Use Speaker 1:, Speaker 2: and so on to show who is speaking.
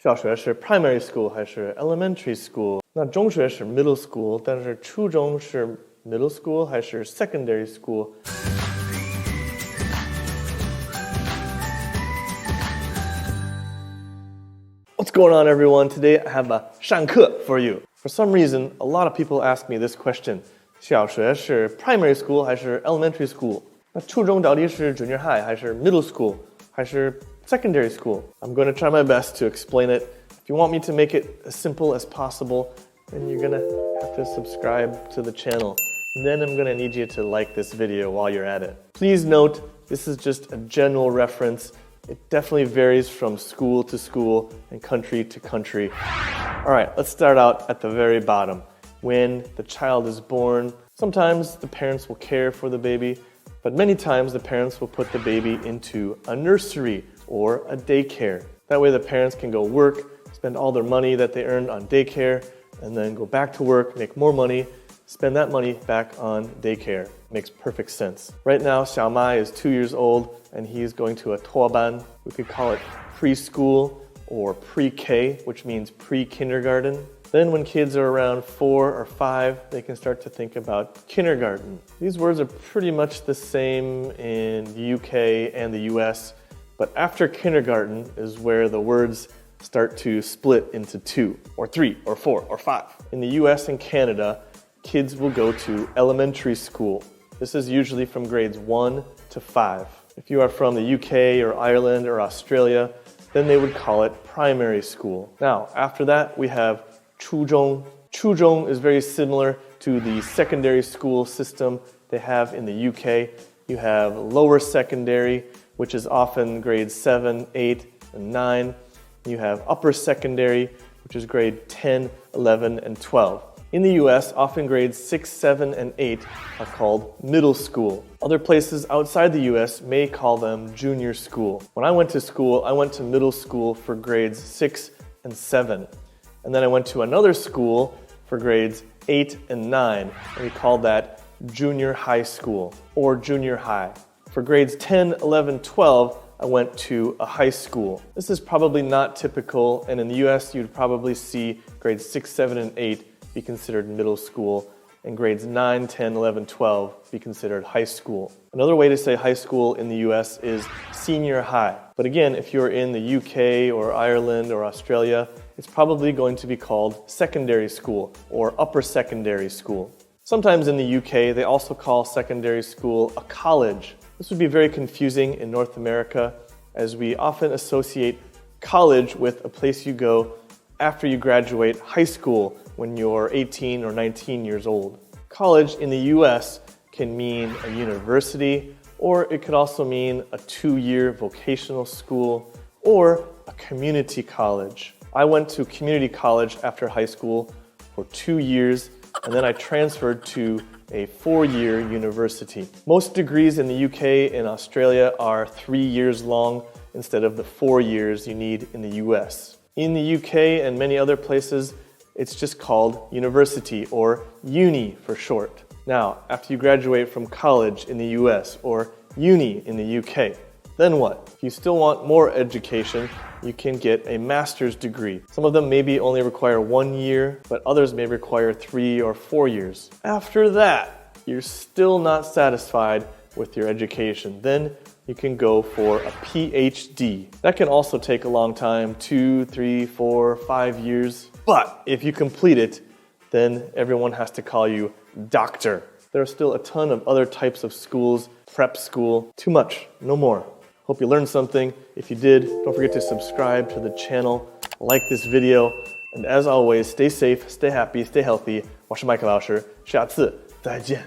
Speaker 1: 小学是 primary school 还是 elementary school？ 那中学是 middle school， 但是初中是 middle school 还是 secondary school？What's going on, everyone? Today I have a 上课 for you. For some reason, a lot of people ask me this question. 小学是 primary school 还是 elementary school? 那初中到底是 junior high 还是 middle school 还是 secondary school? I'm going to try my best to explain it. If you want me to make it as simple as possible, then you're going to have to subscribe to the channel. And then I'm going to need you to like this video while you're at it. Please note, this is just a general reference.It definitely varies from school to school and country to country. All right, let's start out at the very bottom. When the child is born, sometimes the parents will care for the baby, but many times the parents will put the baby into a nursery or a daycare. That way the parents can go work, spend all their money that they earned on daycare, and then go back to work, make more money, spend that money back on daycare. Makes perfect sense. Right now, Xiao Mai is 2 years old and he's going to a tuoban. We could call it preschool or pre-K, which means pre-kindergarten. Then when kids are around 4 or 5, they can start to think about kindergarten. These words are pretty much the same in the UK and the US, but after kindergarten is where the words start to split into 2 or 3 or 4 or 5. In the US and Canada, kids will go to elementary school. This is usually from grades 1 to 5. If you are from the UK or Ireland or Australia, then they would call it primary school. Now, after that, we have 初中. 初中 is very similar to the secondary school system they have in the UK. You have lower secondary, which is often grades 7, 8, and 9. You have upper secondary, which is grade 10, 11, and 12. In the US, often grades 6, 7, and 8 are called middle school. Other places outside the US may call them junior school. When I went to school, I went to middle school for grades 6 and 7. And then I went to another school for grades 8 and 9, and we called that junior high school or junior high. For grades 10, 11, 12, I went to a high school. This is probably not typical, and in the US, you'd probably see grades 6, 7, and 8 be considered middle school, and grades 9, 10, 11, 12 be considered high school. Another way to say high school in the US is senior high. But again, if you're in the UK or Ireland or Australia, it's probably going to be called secondary school or upper secondary school. Sometimes in the UK, they also call secondary school a college. This would be very confusing in North America, as we often associate college with a place you go after you graduate high school when you're 18 or 19 years old. College in the US can mean a university, or it could also mean a 2-year vocational school or a community college. I went to community college after high school for 2 years, and then I transferred to a 4-year university. Most degrees in the UK and Australia are 3 years long instead of the 4 years you need in the US. In the UK and many other places, it's just called university or uni for short. Now, after you graduate from college in the US or uni in the UK, then what? If you still want more education, you can get a master's degree. Some of them maybe only require 1 year, but others may require 3 or 4 years. After that, you're still not satisfied with your education. Then you can go for a PhD. That can also take a long time, 2, 3, 4, 5 years. But if you complete it, then everyone has to call you doctor. There are still a ton of other types of schools, prep school. Too much, no more. Hope you learned something. If you did, don't forget to subscribe to the channel, like this video, and as always, stay safe, stay happy, stay healthy. 我是麦克老师，下次再见。